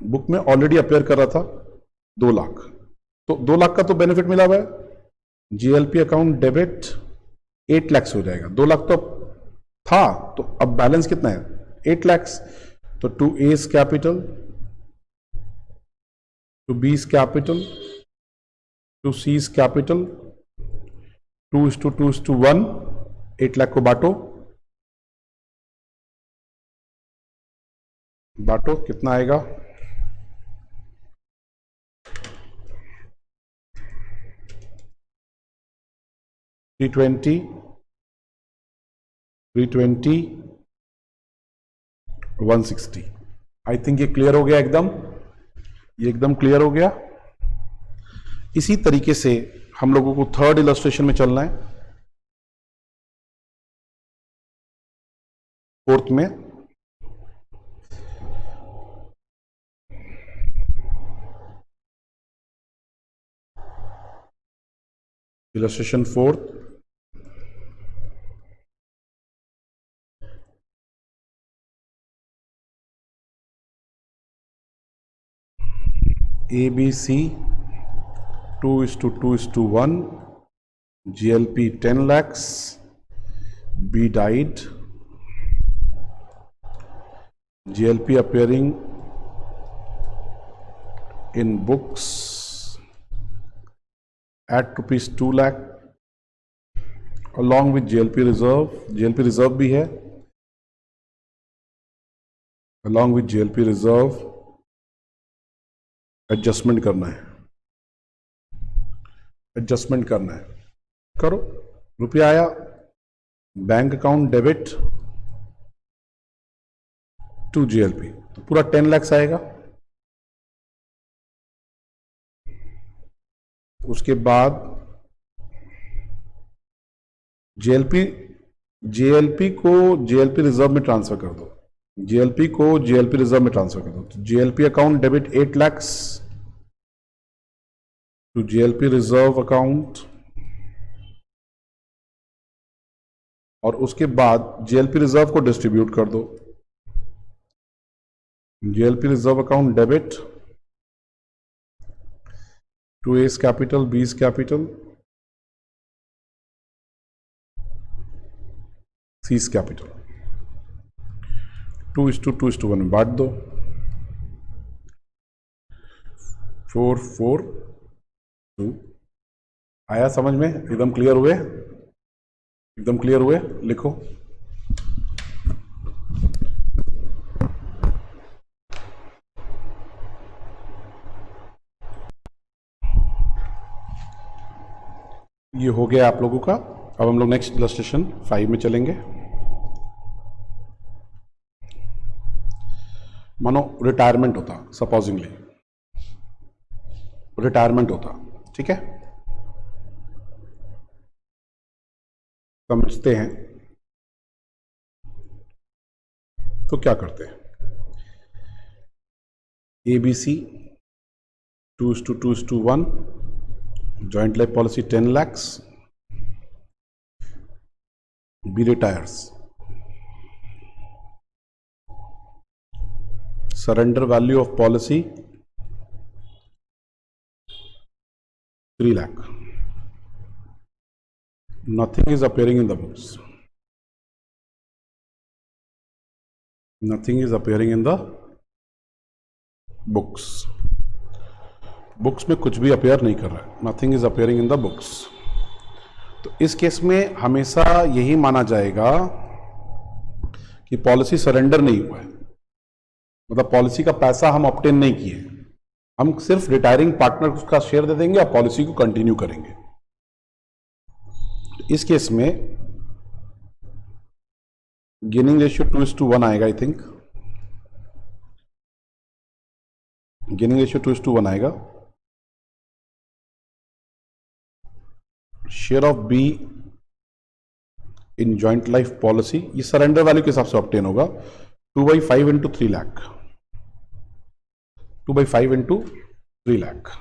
A: बुक में ऑलरेडी अपेयर कर रहा था 2 लाख, तो 2 लाख का तो बेनिफिट मिला हुआ है। जीएलपी अकाउंट डेबिट 8 लाख हो जाएगा। 2 लाख तो था, तो अब बैलेंस कितना है? 8 लाख। तो to A's capital, to B's capital, to C's capital, 2:2:1, 8 lakh को बांटो, कितना आएगा? 320, 160। आई थिंक ये क्लियर हो गया एकदम, ये एकदम क्लियर हो गया। इसी तरीके से हम लोगों को थर्ड इलस्ट्रेशन में चलना है, फोर्थ में। Illustration fourth, ABC 2:2:1, GLP 10 lakhs, B died, GLP appearing in books at rupees 2 lakh along with GLP reserve, GLP reserve भी है, along with GLP reserve adjustment करना है, एडजस्टमेंट करना है, करो। रुपया आया, bank account debit to GLP, तो पूरा 10 लाख आएगा। उसके बाद GLP को GLP रिजर्व में ट्रांसफर कर दो, GLP को GLP रिजर्व में ट्रांसफर कर दो। तो GLP account debit 8 lakh to GLP reserve account, और उसके बाद GLP रिजर्व को डिस्ट्रीब्यूट कर दो। GLP reserve account debit to A's capital, B's capital, C's capital, 2:2:1 में बांट दो, 4:4:2। आया समझ में? एकदम क्लियर हुए? एकदम क्लियर हुए? लिखो। ये हो गया आप लोगों का। अब हम लोग नेक्स्ट इलस्ट्रेशन 5 में चलेंगे। मानो रिटायरमेंट होता, सपोजिंगली रिटायरमेंट होता, ठीक है? समझते हैं तो क्या करते हैं? ABC 2:2:1, joint life policy 10 lakhs, B retires, surrender value of policy 3 lakh, nothing is appearing in the books, nothing is appearing in the books, books में कुछ भी अपेयर नहीं कर रहा है, nothing is appearing in the books. तो इस केस में हमेशा यही माना जाएगा कि पॉलिसी सरेंडर नहीं हुआ है, मतलब पॉलिसी का पैसा हम ऑब्टेन नहीं किए, हम सिर्फ रिटायरिंग पार्टनर का शेयर दे देंगे और पॉलिसी को कंटिन्यू करेंगे। इस केस में गेनिंग रेशियो 2:1 आएगा, आई थिंक गेनिंग रेशियो 2:1 आएगा। Share of be in joint life policy, ये सरेंडर वैल्यू के हिसाब से ऑब्टेन होगा, 2/5 into 3 lakh, 2/5 into 3 lakh.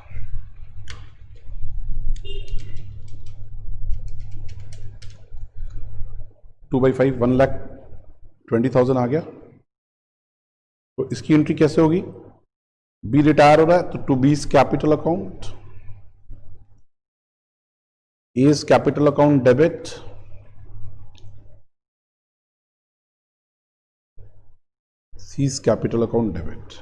A: Two by 5 1,20,000 आ गया। तो इसकी एंट्री कैसे होगी? बी रिटायर हो रहा है तो to B's capital account, A's capital account debit C's capital account debit.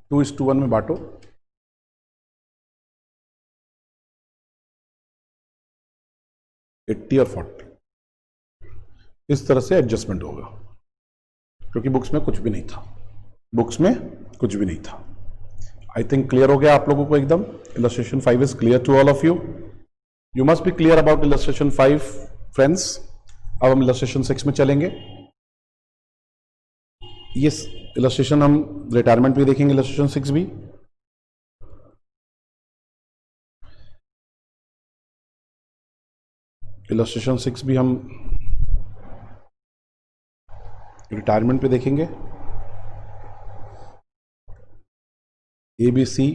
A: Two is to one में बांटो, एट्टी और 40, इस तरह से एडजस्टमेंट होगा, क्योंकि बुक्स में कुछ भी नहीं था, बुक्स में कुछ भी नहीं था। आई थिंक क्लियर हो गया आप लोगों को एकदम। Illustration 5 is clear to all of you. You must be clear about illustration 5 friends. अब हम इलस्ट्रेशन 6 में चलेंगे। ये इलस्ट्रेशन हम रिटायरमेंट भी देखेंगे, इलस्ट्रेशन 6 भी। इलस्ट्रेशन 6 भी हम रिटायरमेंट पे देखेंगे। ABC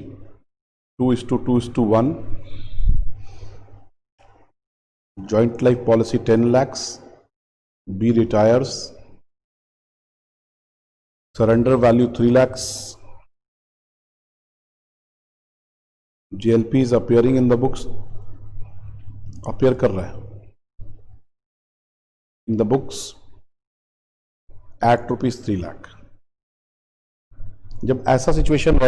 A: 2:2:1, joint life policy 10 lakhs, B retires, surrender value 3 lakhs, JLP is appearing in the books, appear कर रहा है in the books at ₹3 lakh। जब ऐसा सिचुएशन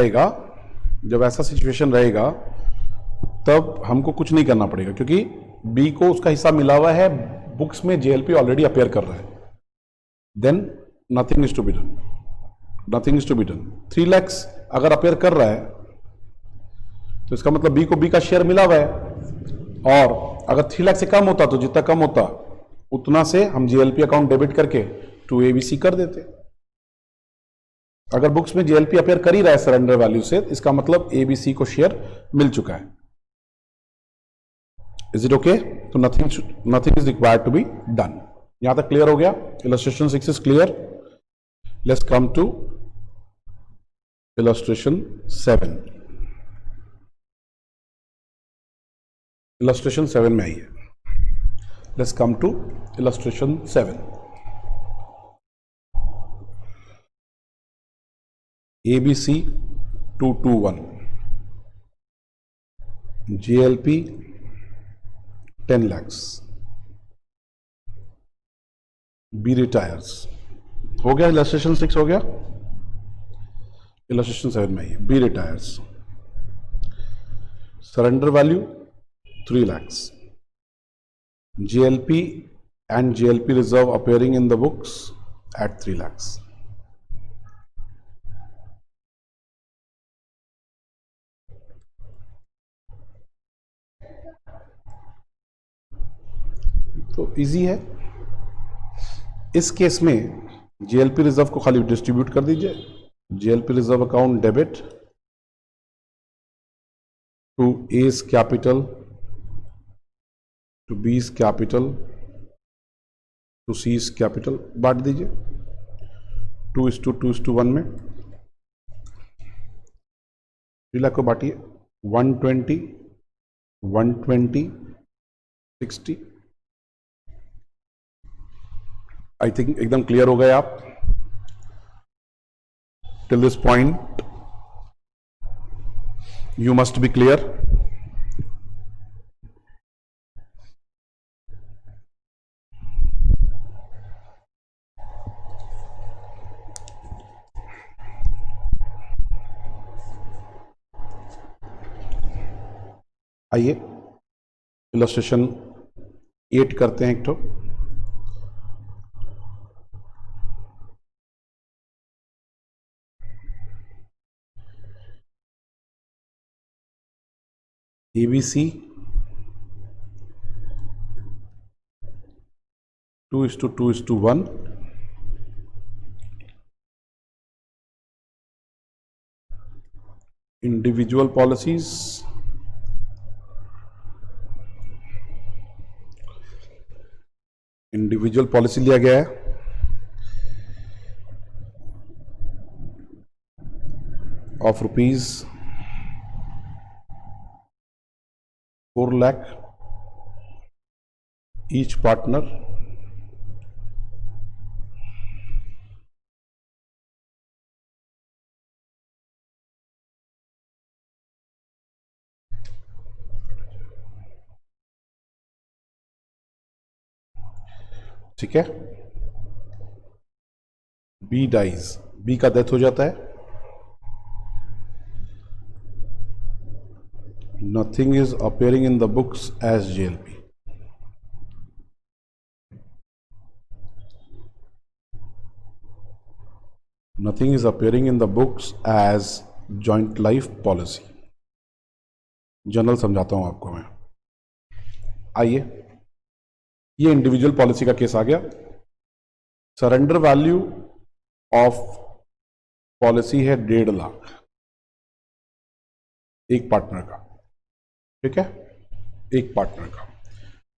A: रहेगा तब हमको कुछ नहीं करना पड़ेगा, क्योंकि बी को उसका हिस्सा मिला हुआ है, बुक्स में जेएलपी ऑलरेडी अपेयर कर रहा है। Then nothing is to be done. 3 lakh अगर अपेयर कर रहा है तो इसका मतलब बी को बी का शेयर मिला हुआ है, और अगर 3 लाख से कम होता तो जितना कम होता उतना से हम जेएलपी अकाउंट डेबिट करके टू एबीसी कर देते। अगर बुक्स में जेएलपी अपेयर कर ही रहा है सरेंडर वैल्यू से, इसका मतलब एबीसी को शेयर मिल चुका है। Is it okay? तो nothing is required to be done. यहां तक क्लियर हो गया? Illustration 6 is clear. Let's come to illustration 7। Illustration 7 में आइए। Let's come to illustration 7। ABC 2:2:1, JLP 10 lakhs, B retires। हो गया इलस्ट्रेशन 6 हो गया। इलस्ट्रेशन 7 में आइए। B retires, surrender value 3 lakhs, JLP and JLP reserve appearing in the books at 3 lakhs। तो इजी है। इस केस में जेएलपी रिजर्व को खाली डिस्ट्रीब्यूट कर दीजिए। JLP reserve account debit to A's capital to B's capital to C's capital बांट दीजिए 2:2:1 में। 3 लाख को बांटिए 120, 120, 60। आई थिंक एकदम क्लियर हो गए आप till this point. You must be clear. आइए इलस्ट्रेशन 8 करते हैं एक तो। ABC 2:2:1, इंडिविजुअल पॉलिसीज लिया गया है ऑफ ₹4 lakh each partner, ठीक है, बी डाइज, बी का डेथ हो जाता है, nothing is appearing in the books as JLP. Nothing is appearing in the books as joint life policy. General समझाता हूं आपको मैं। आइए, ये इंडिविजुअल पॉलिसी का केस आ गया। सरेंडर वैल्यू ऑफ पॉलिसी है 1.5 लाख एक पार्टनर का, ठीक है, एक पार्टनर का।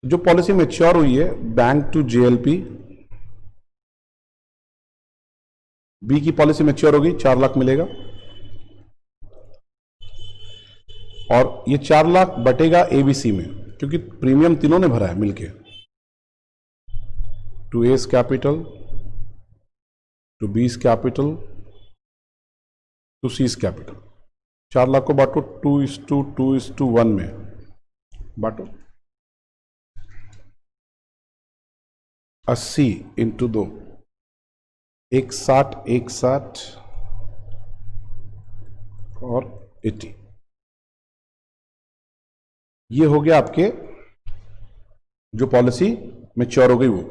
A: जो पॉलिसी मैच्योर हुई है बैंक टू जेएलपी, बी की पॉलिसी मैच्योर होगी, 4 लाख मिलेगा, और ये 4 लाख बटेगा एबीसी में, क्योंकि प्रीमियम तीनों ने भरा है मिलके, to A's capital, to B's capital, to C's capital. 4 lakh को बांटो 2:2:1 में बांटो, 80 इंटू 2, 61 और 80। ये हो गया आपके जो पॉलिसी मैच्योर हो गई वो।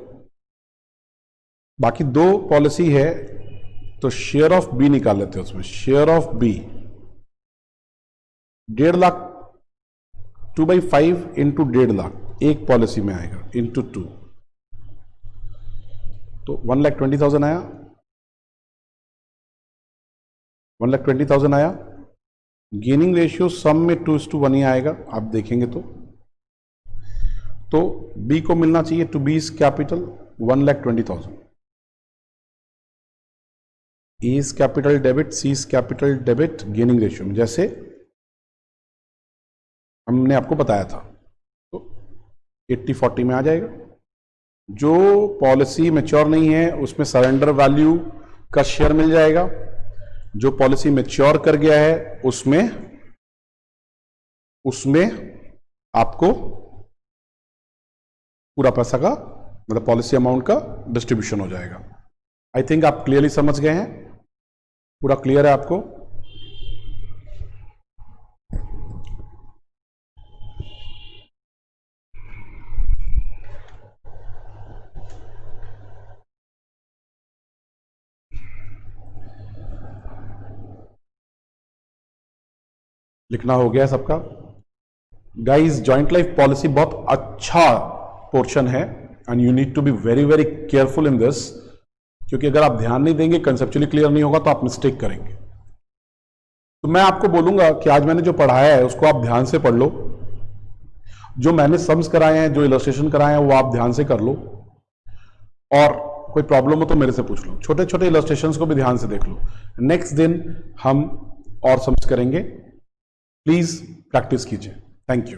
A: बाकी 2 पॉलिसी है, तो शेयर ऑफ बी निकाल लेते हैं उसमें। Share of B 1.5 lakh 2/5 into 1.5 lakh एक पॉलिसी में आएगा, इंटू 2, तो 1,20,000 आया, 1,20,000 आया। गेनिंग रेशियो सम में 2:1 ही आएगा, आप देखेंगे तो बी को मिलना चाहिए to B's capital 1,20,000। A's capital debit, C's capital debit gaining ratio में, जैसे हमने आपको बताया था, तो 80-40 में आ जाएगा। जो पॉलिसी मैच्योर नहीं है उसमें सरेंडर वैल्यू का शेयर मिल जाएगा, जो पॉलिसी मैच्योर कर गया है उसमें आपको पूरा पैसा का मतलब पॉलिसी अमाउंट का डिस्ट्रीब्यूशन हो जाएगा। आई थिंक आप क्लियरली समझ गए हैं, पूरा क्लियर है आपको। लिखना हो गया सबका। गाइस, जॉइंट लाइफ पॉलिसी बहुत अच्छा पोर्शन है and you need to be very very careful in this, क्योंकि अगर आप ध्यान नहीं देंगे, कंसेप्चुअली क्लियर नहीं होगा, तो आप मिस्टेक करेंगे। तो मैं आपको बोलूंगा कि आज मैंने जो पढ़ाया है उसको आप ध्यान से पढ़ लो, जो मैंने सम्स कराए हैं, जो इलस्ट्रेशन कराए हैं, वो आप ध्यान से कर लो, और कोई प्रॉब्लम हो तो मेरे से पूछ लो। छोटे छोटे इलस्ट्रेशंस को भी ध्यान से देख लो। नेक्स्ट दिन हम और सम्स करेंगे। प्लीज प्रैक्टिस कीजिए। Thank you.